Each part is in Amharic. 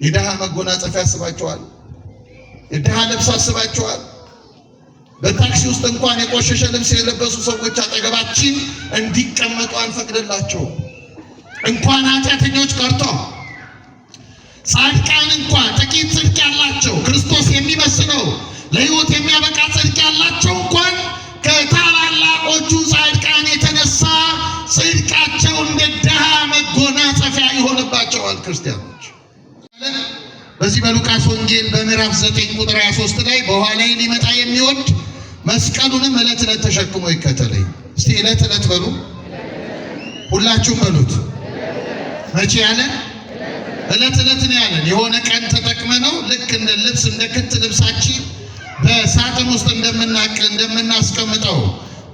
የድሃ መጎናጸፊያ ያስባቸዋል። የድሃ ልብስ ያስባቸዋል። በታክሲ ውስጥ እንኳን የቆሸሸ ልብስ የለበሱ ሰዎች አጠገባችን እንዲቀመጡ አንፈቅድላቸው። እንኳን ኃጢአተኞች ቀርቶ ጻድቃን እንኳን ጥቂት ጽድቅ ያላቸው ክርስቶስ የሚመስለው ለሕይወት የሚያበቃ ጽድቅ ያላቸው እንኳን ከታላላቆቹ ጻድቃን የተነሳ ጽድቃቸው እንደ ድሃ መጎናጸፊያ ይሆንባቸዋል። ክርስቲያኖች በዚህ በሉቃስ ወንጌል በምዕራፍ 9 ቁጥር 23 ላይ በኋላዬ ሊመጣ የሚወድ መስቀሉንም ዕለት ዕለት ተሸክሞ ይከተለኝ። እስቲ ዕለት ዕለት በሉ፣ ሁላችሁም በሉት። መቼ ያለን? ዕለት ዕለት ነው ያለን። የሆነ ቀን ተጠቅመ ነው ልክ እንደ ልብስ እንደ ክት ልብሳችን በሳጥን ውስጥ እንደምናስቀምጠው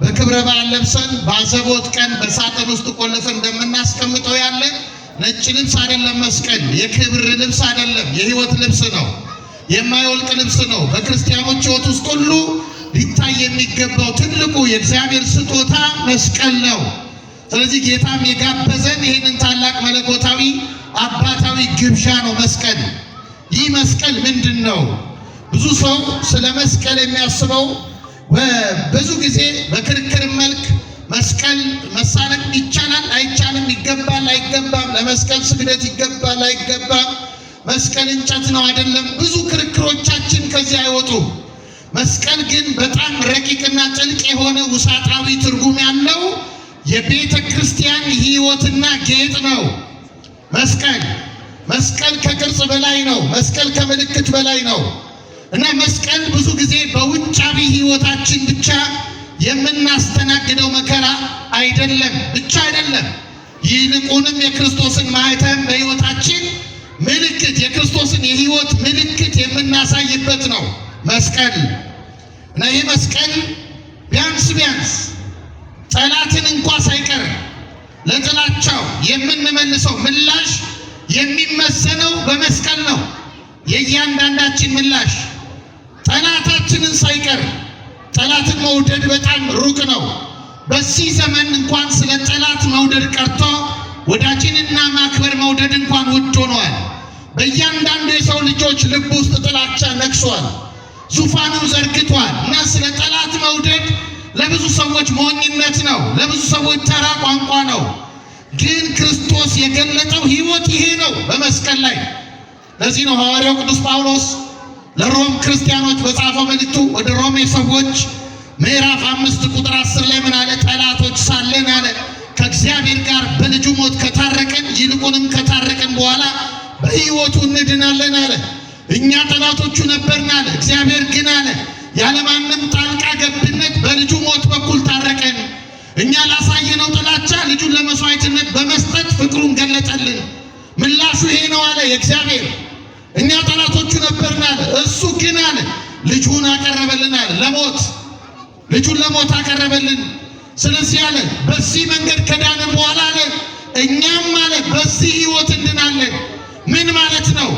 በክብረ በዓል ለብሰን በአዘቦት ቀን በሳጥን ውስጥ ቆልፈን እንደምናስቀምጠው ያለ ነጭ ልብስ አይደለም። መስቀል የክብር ልብስ አይደለም፣ የሕይወት ልብስ ነው። የማይወልቅ ልብስ ነው። በክርስቲያኖች ሕይወት ውስጥ ሁሉ ሊታይ የሚገባው ትልቁ የእግዚአብሔር ስጦታ መስቀል ነው። ስለዚህ ጌታም የጋበዘን ይህንን ታላቅ መለኮታዊ አባታዊ ግብዣ ነው። መስቀል ይህ መስቀል ምንድን ነው? ብዙ ሰው ስለ መስቀል የሚያስበው ብዙ ጊዜ በክርክር መልክ መስቀል መሳለም ይቻላል አይቻልም፣ ይገባል አይገባም፣ ለመስቀል ስግደት ይገባል አይገባም፣ መስቀል እንጨት ነው አይደለም፣ ብዙ ክርክሮቻችን ከዚህ አይወጡም። መስቀል ግን በጣም ረቂቅና ጥልቅ የሆነ ውሳጣዊ ትርጉም ያለው የቤተ ክርስቲያን ሕይወትና ጌጥ ነው። መስቀል ከቅርጽ በላይ ነው። መስቀል ከምልክት በላይ ነው እና መስቀል ብዙ ጊዜ በውጫዊ ሕይወታችን ብቻ የምናስተናግደው መከራ አይደለም ብቻ አይደለም። ይልቁንም የክርስቶስን ማኅተም በሕይወታችን ምልክት የክርስቶስን የሕይወት ምልክት የምናሳይበት ነው መስቀል እና ይህ መስቀል ቢያንስ ጠላትን እንኳ ሳይቀር ለጥላቻው የምንመልሰው ምላሽ የሚመዘነው በመስቀል ነው። የእያንዳንዳችን ምላሽ ጠላታችንን ሳይቀር ጠላትን መውደድ በጣም ሩቅ ነው። በዚህ ዘመን እንኳን ስለ ጠላት መውደድ ቀርቶ ወዳጅንና ማክበር መውደድ እንኳን ውድ ሆኗል። በእያንዳንዱ የሰው ልጆች ልብ ውስጥ ጥላቻ ነግሷል፣ ዙፋኑን ዘርግቷል እና ስለ ጠላት መውደድ ለብዙ ሰዎች ሞኝነት ነው፣ ለብዙ ሰዎች ተራ ቋንቋ ነው። ግን ክርስቶስ የገለጠው ሕይወት ይሄ ነው በመስቀል ላይ። ለዚህ ነው ሐዋርያው ቅዱስ ጳውሎስ ለሮም ክርስቲያኖች በጻፈው መልእክቱ ወደ ሮሜ ሰዎች ምዕራፍ 5 ቁጥር 10 ላይ ምን አለ? ጠላቶች ሳለን አለ ከእግዚአብሔር ጋር በልጁ ሞት ከታረቀን ይልቁንም ከታረቀን በኋላ በሕይወቱ እንድናለን አለ። እኛ ጠላቶቹ ነበርን አለ። እግዚአብሔር ግን አለ ያለማንም ጣልቃ ገብነት በልጁ ሞት በኩል ታረቀን። እኛ ላሳየነው ጥላቻ ልጁን ለመስዋዕትነት በመስጠት ፍቅሩን ገለጠልን። ምላሹ ይሄ ነው አለ የእግዚአብሔር። እኛ ጠላቶቹ ነበርን አለ፣ እሱ ግን አለ ልጁን አቀረበልን አለ ለሞት፣ ልጁን ለሞት አቀረበልን። ስለዚህ አለ በዚህ መንገድ ከዳንን በኋላ አለ እኛም አለ በዚህ ሕይወት እንድናለን። ምን ማለት ነው?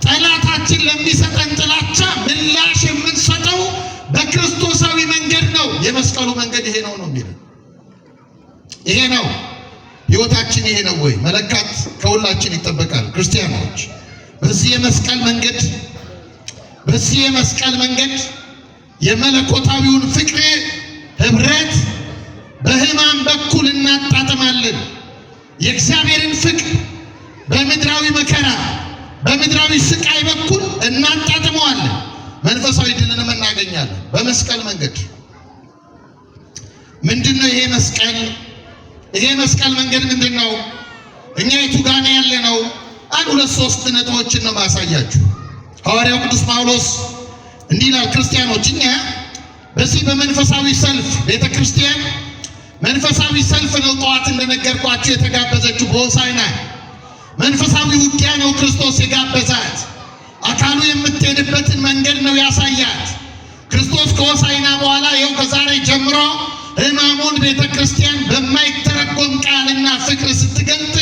ጠላታችን ለሚሰጠን ጥላቻ ምላሽ የምንሰጠው በክርስቶሳዊ መንገድ ነው። የመስቀሉ መንገድ ይሄ ነው የሚለው ይሄ ነው። ሕይወታችን ይሄ ነው ወይ? መለካት ከሁላችን ይጠበቃል። ክርስቲያኖች በዚህ የመስቀል መንገድ የመለኮታዊውን ፍቅር ህብረት በሕማም በኩል እናጣጥማለን። የእግዚአብሔርን ፍቅር በምድራዊ መከራ በምድራዊ ስቃይ በኩል እናጣጥመዋለን። መንፈሳዊ ድልንም እናገኛለን በመስቀል መንገድ። ምንድነው ይሄ መስቀል? ይሄ መስቀል መንገድ ምንድነው? እኛ የቱ ጋር ነው ያለነው? አንድ ሁለት ሶስት ነጥቦችን ነው ማሳያችሁ። ሐዋርያው ቅዱስ ጳውሎስ እንዲህ ይላል፣ ክርስቲያኖች እኛ በዚህ በመንፈሳዊ ሰልፍ ቤተክርስቲያን መንፈሳዊ ሰልፍ ነው ጠዋት እንደነገርኳችሁ የተጋበዘችው በሆሳዕና መንፈሳዊ ውጊያ ነው ክርስቶስ የጋበዛት። አካሉ የምትሄድበትን መንገድ ነው ያሳያት። ክርስቶስ ከሆሳዕና በኋላ ይኸው ከዛሬ ጀምሮ ሕማሙን ቤተክርስቲያን በማይተረጎም ቃልና ፍቅር ስትገልጥ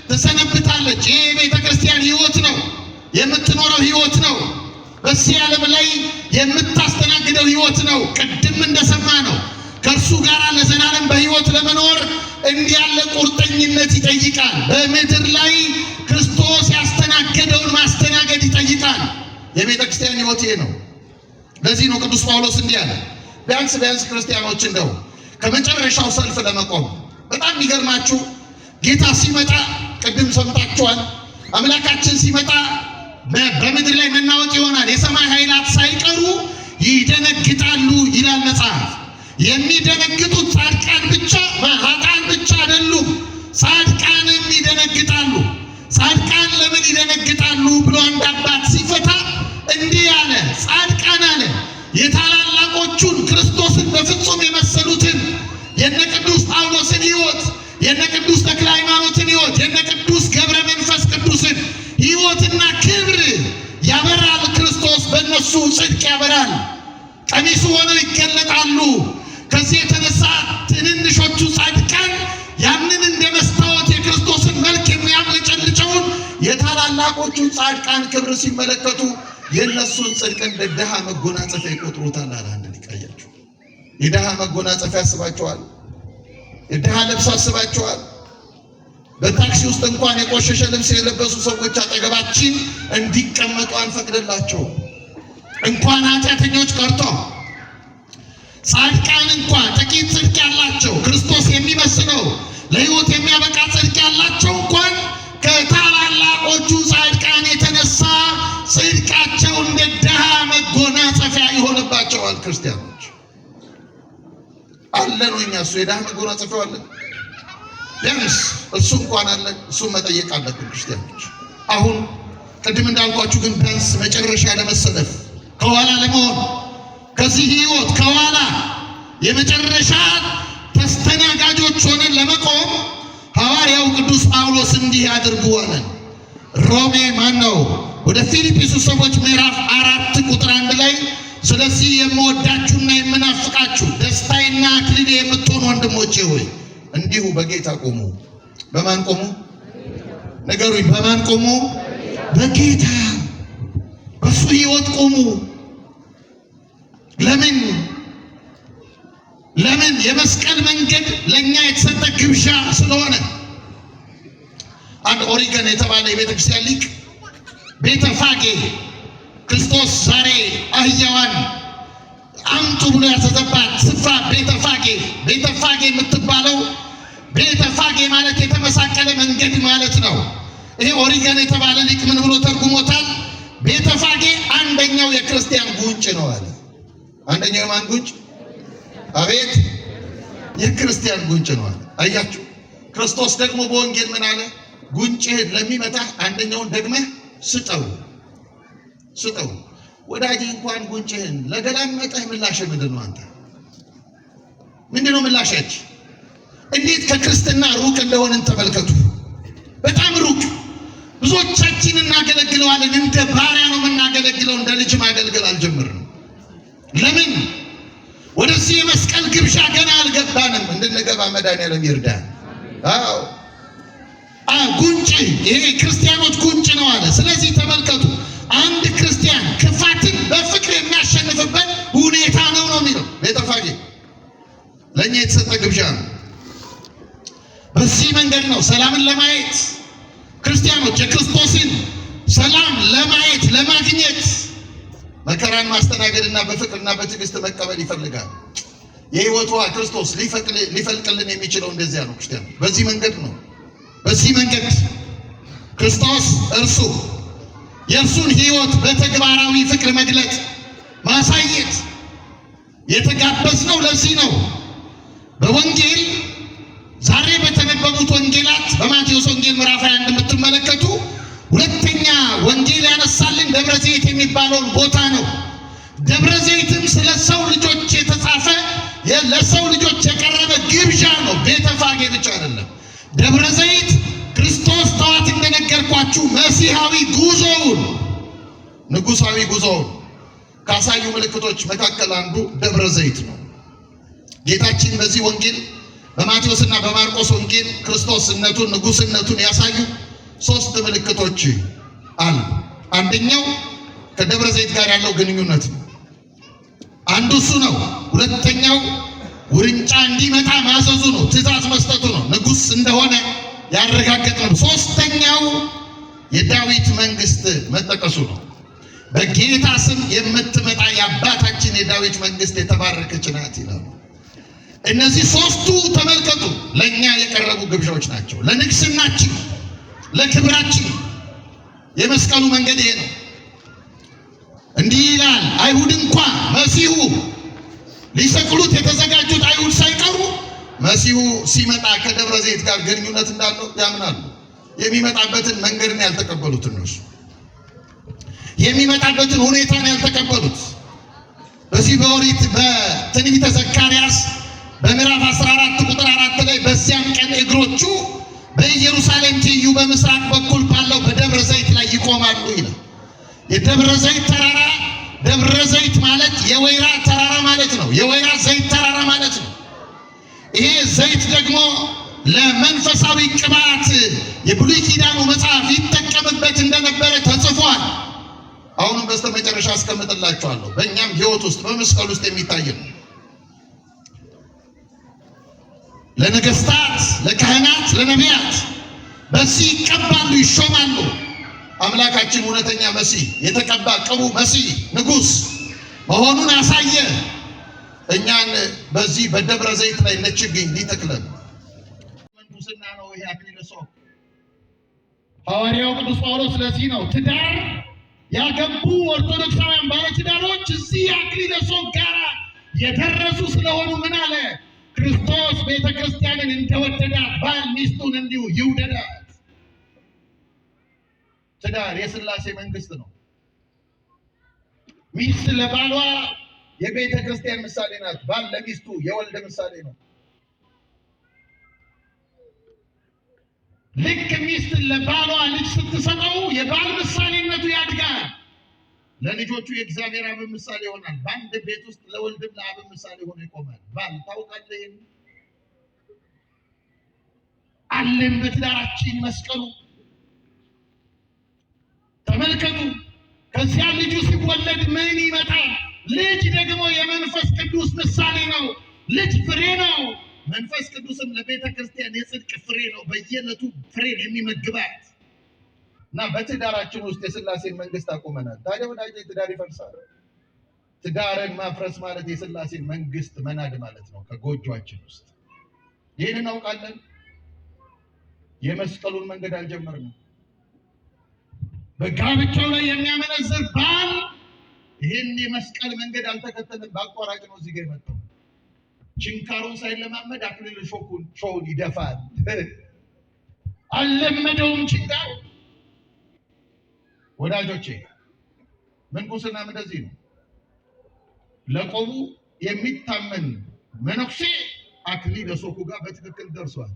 ትሰነብታለች። ይህ ቤተክርስቲያን ሕይወት ነው፣ የምትኖረው ሕይወት ነው፣ በዚህ ዓለም ላይ የምታስተናግደው ሕይወት ነው። ቅድም እንደሰማ ነው ከእርሱ ጋር ለዘላለም በሕይወት ለመኖር እንዲህ ያለ ቁርጠኝነት ይጠይቃል። በምድር ላይ ክርስቶስ ያስተናገደውን ማስተናገድ ህይወት ይሄ ነው። ለዚህ ነው ቅዱስ ጳውሎስ እንዲህ አለ፣ ቢያንስ ክርስቲያኖች እንደው ከመጨረሻው ሰልፍ ለመቆም በጣም የሚገርማችሁ ጌታ ሲመጣ ቅድም ሰምታችኋል። አምላካችን ሲመጣ በምድር ላይ መናወጥ ይሆናል። የሰማይ ኃይላት ሳይቀሩ ይደነግጣሉ ይላል መጽሐፍ። የሚደነግጡት ጻድቃን ብቻ ኃጥአን ብቻ አይደሉም፣ ጻድቃንም ይደነግጣሉ። ጻድቃን ለምን ይደነግጣሉ ብሎ አንድ አባት ሲፈታ እንዲህ አለ፣ ጻድቃን አለ የታላላቆቹን ክርስቶስን በፍጹም የመሰሉትን የነ ቅዱስ ጳውሎስን ሕይወት፣ የነ ቅዱስ ተክለ ሃይማኖትን ሕይወት፣ የነ ቅዱስ ገብረ መንፈስ ቅዱስን ሕይወትና ክብር ያበራል። ክርስቶስ በእነሱ ጽድቅ ያበራል። ቀሚሱ ሆነው ይገለጣሉ። ከዚህ የተነሳ ትንንሾቹ ጻድቃን ያንን እንደ መስታወት የክርስቶስን መልክ የሚያብለጨልጨውን የታላላቆቹን ጻድቃን ክብር ሲመለከቱ የእነሱን ጽድቅ እንደ ድሃ መጎናጸፊያ ይቆጥሩታል አለ አንድ ሊቃያቸው። የድሃ መጎናጸፊያ ያስባቸዋል፣ የድሃ ልብስ አስባቸዋል። በታክሲ ውስጥ እንኳን የቆሸሸ ልብስ የለበሱ ሰዎች አጠገባችን እንዲቀመጡ አንፈቅድላቸው። እንኳን ኃጢአተኞች ቀርቶ ጻድቃን እንኳን ጥቂት ጽድቅ ያላቸው ክርስቶስ የሚመስለው ለሕይወት የሚያበቃ ጽድቅ ያላቸው እንኳን ከታላላቆቹ ጻድቃን የተነሳ ጽድቃቸው እንደ ድሃ መጎናጸፊያ ይሆንባቸዋል። ክርስቲያኖች አለን ወይ? እኛ እሱ የድሃ መጎናጸፊያው አለን? ቢያንስ እሱ እንኳን አለን። እሱም መጠየቅ አለብን ክርስቲያኖች። አሁን ቅድም እንዳልኳችሁ ግን ቢያንስ መጨረሻ ለመሰለፍ ከኋላ ለመሆን ከዚህ ሕይወት ከኋላ የመጨረሻ ተስተናጋጆች ሆነን ለመቆም ሐዋርያው ቅዱስ ጳውሎስ እንዲህ አድርጉ አለን። ሮሜ ወደ ፊልጵስዩስ ሰዎች ምዕራፍ 4 ቁጥር 1 ላይ ስለዚህ የምወዳችሁና የምናፍቃችሁ ደስታዬና አክሊሌ የምትሆኑ ወንድሞቼ ሆይ እንዲሁ በጌታ ቆሙ። በማን ቆሙ? ነገሩኝ። በማን ቆሙ? በጌታ በሱ ሕይወት ቆሙ። ለምን? የመስቀል መንገድ ለኛ የተሰጠ ግብዣ ስለሆነ። አንድ ኦሪገን የተባለ የቤተክርስቲያን ሊቅ ቤተፋጌ ክርስቶስ ዛሬ አህያዋን አምጡ ብሎ ያዘዘባት ስፍራ ቤተፋጌ የምትባለው ቤተፋጌ ማለት የተመሳቀለ መንገድ ማለት ነው። ይሄ ኦሪገን የተባለ ሊቅ ምን ብሎ ተርጉሞታል? ቤተፋጌ አንደኛው የክርስቲያን ጉንጭ ነው አለ። አንደኛው የማን ጉንጭ? አቤት የክርስቲያን ጉንጭ ነው አለ። አያችሁ፣ ክርስቶስ ደግሞ በወንጌል ምን አለ? ጉንጭህን ለሚመታህ አንደኛውን ደግመህ ስጠው። ወዳጅ እንኳን ጉንጭህን ለገላመጠህ ምላሽ ምንድን ነው? አንተ ምንድን ነው ምላሻች? እንዴት ከክርስትና ሩቅ እንደሆንን ተመልከቱ። በጣም ሩቅ። ብዙዎቻችን እናገለግለዋለን፣ እንደ ባሪያ ነው የምናገለግለው፣ እንደ ልጅ ማገልገል አልጀመርንም። ለምን? ወደዚህ የመስቀል ግብዣ ገና አልገባንም። እንድንገባ መድኃኒዓለም ይርዳን። ጉንጭ፣ ይሄ ክርስቲያኖች ጉንጭ ነው አለ። ስለዚህ ተመልከቱ፣ አንድ ክርስቲያን ክፋትን በፍቅር የሚያሸንፍበት ሁኔታ ነው የሚለው ቤተፋጌ። ለእኛ የተሰጠ ግብዣ ነው። በዚህ መንገድ ነው ሰላምን ለማየት ክርስቲያኖች የክርስቶስን ሰላም ለማየት ለማግኘት መከራን ማስተናገድና በፍቅርና በትዕግስት መቀበል ይፈልጋል። የሕይወቷ ክርስቶስ ሊፈልቅልን የሚችለው እንደዚያ ነው። ክርስቲያኖች በዚህ መንገድ ነው። በዚህ መንገድ ክርስቶስ እርሱ የእርሱን ሕይወት በተግባራዊ ፍቅር መግለጥ ማሳየት የተጋበዝነው ለዚህ ነው። በወንጌል ዛሬ በተነበቡት ወንጌላት በማቴዎስ ወንጌል ምዕራፍ 21 የምትመለከቱ ሁለተኛ ወንጌል ያነሳልን ደብረ ዘይት የሚባለውን ቦታ ነው። ደብረ ዘይትም ስለ ሰው ልጆች የተጻፈ ለሰው ልጆች የቀረበ ግብዣ ነው። ቤተፋጌ ብቻ አይደለም። ደብረ ዘይት ክርስቶስ ጠዋት እንደነገርኳችሁ መሲሐዊ ጉዞውን ንጉሳዊ ጉዞውን ካሳዩ ምልክቶች መካከል አንዱ ደብረ ዘይት ነው። ጌታችን በዚህ ወንጌል በማቴዎስና በማርቆስ ወንጌል ክርስቶስነቱን ንጉስነቱን ያሳዩ 3 ምልክቶች አሉ። አንደኛው ከደብረ ዘይት ጋር ያለው ግንኙነት ነው። አንዱ እሱ ነው። ሁለተኛው ውርንጫ እንዲመጣ ማዘዙ ነው፣ ትእዛዝ መስጠቱ ነው፣ ንጉስ እንደሆነ ያረጋገጠ ነው። ሶስተኛው የዳዊት መንግስት መጠቀሱ ነው። በጌታ ስም የምትመጣ የአባታችን የዳዊት መንግስት የተባረከች ናት ይላሉ። እነዚህ ሶስቱ ተመልከቱ፣ ለእኛ የቀረቡ ግብዣዎች ናቸው። ለንግስናችን፣ ለክብራችን የመስቀሉ መንገድ ይሄ ነው። እንዲህ ይላል፣ አይሁድ እንኳን መሲሁ ሊሰቅሉት የተዘጋጁት አይሁድ ሳይቀሩ መሲሁ ሲመጣ ከደብረ ዘይት ጋር ግንኙነት እንዳለው ያምናሉ። የሚመጣበትን መንገድ ነው ያልተቀበሉት። እነሱ የሚመጣበትን ሁኔታ ነው ያልተቀበሉት። በዚህ በኦሪት በትንቢተ ዘካርያስ በምዕራፍ 14 ቁጥር 4 ላይ በዚያም ቀን እግሮቹ በኢየሩሳሌም ትይዩ በምስራቅ በኩል ባለው በደብረ ዘይት ላይ ይቆማሉ ይላል። የደብረ ዘይት ተራራ፣ ደብረ ዘይት ማለት የወይራ ተራራ ማለት ነው። የወይራ ዘይት ተራራ ማለት ነው። ይሄ ዘይት ደግሞ ለመንፈሳዊ ቅባት የብሉይ ኪዳኑ መጽሐፍ ይጠቀምበት እንደነበረ ተጽፏል። አሁንም በስተመጨረሻ አስቀምጥላችኋለሁ። በእኛም ሕይወት ውስጥ በመስቀል ውስጥ የሚታይ ነው። ለነገስታት፣ ለካህናት፣ ለነቢያት በዚህ ይቀባሉ፣ ይሾማሉ። አምላካችን እውነተኛ መሲህ፣ የተቀባ ቅቡ መሲህ ንጉሥ መሆኑን አሳየ። እኛን በዚህ በደብረ ዘይት ላይ ነችግኝ ሊተክለን መንኩስና ነው። ይሄ አክሊለ ሦክ ሐዋርያው ቅዱስ ጳውሎስ ስለዚህ ነው ትዳር ያገቡ ኦርቶዶክሳውያን ባለትዳሮች እዚህ አክሊለ ሦክ ጋር የደረሱ ስለሆኑ ምን አለ? ክርስቶስ ቤተ ክርስቲያንን እንደወደዳት ባል ሚስቱን እንዲሁ ይውደዳት። ትዳር የሥላሴ መንግስት ነው። ሚስት ለባሏ የቤተ ክርስቲያን ምሳሌ ናት። ባል ለሚስቱ የወልድ ምሳሌ ነው። ልክ ሚስት ለባሏ ልጅ ስትሰጠው የባል ምሳሌነቱ ያድጋል። ለልጆቹ የእግዚአብሔር አብ ምሳሌ ይሆናል። በአንድ ቤት ውስጥ ለወልድም ለአብ ምሳሌ ሆኖ ይቆማል። ባል ታውቃለህ፣ ይሄን አለን በትዳራችን መስቀሉ። ተመልከቱ፣ ከዚያ ልጁ ሲወለድ ምን ይመጣል? ልጅ ደግሞ የመንፈስ ቅዱስ ምሳሌ ነው። ልጅ ፍሬ ነው። መንፈስ ቅዱስም ለቤተ ክርስቲያን የጽድቅ ፍሬ ነው፣ በየዕለቱ ፍሬን የሚመግባት እና በትዳራችን ውስጥ የሥላሴን መንግስት አቁመናል። ታዲያ ወዳጄ ትዳር ይፈርሳል። ትዳርን ማፍረስ ማለት የሥላሴን መንግስት መናድ ማለት ነው ከጎጆአችን ውስጥ። ይህን እናውቃለን። የመስቀሉን መንገድ አልጀመርንም። በጋብቻው ላይ የሚያመነዝር ባል ይህን የመስቀል መንገድ አልተከተለም። በአቋራጭ ነው እዚህ ጋር የመጣው። ችንካሩን ሳይለማመድ አክሊለ ሾኩን ይደፋል። አልለመደውም ችንካሩ። ወዳጆቼ ምንኩስናም እንደዚህ ነው። ለቆሙ የሚታመን መነኩሴ አክሊለ ሦኩ ጋር በትክክል ደርሷል።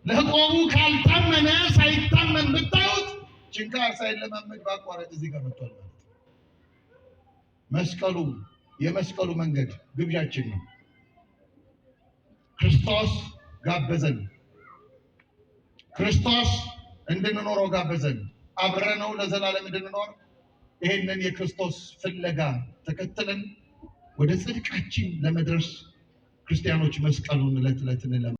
ለቆሙ ካልታመነ ሳይታመን ብታዩት ችንካር ሳይለማመድ በአቋራጭ እዚህ ጋር መጥቷል ማለት ነው። መስቀሉ የመስቀሉ መንገድ ግብዣችን ነው። ክርስቶስ ጋበዘን። ክርስቶስ እንድንኖረው ጋበዘን። አብረነው ለዘላለም እንድንኖር ይሄንን የክርስቶስ ፍለጋ ተከትለን ወደ ጽድቃችን ለመድረስ ክርስቲያኖች መስቀሉን ዕለት ዕለት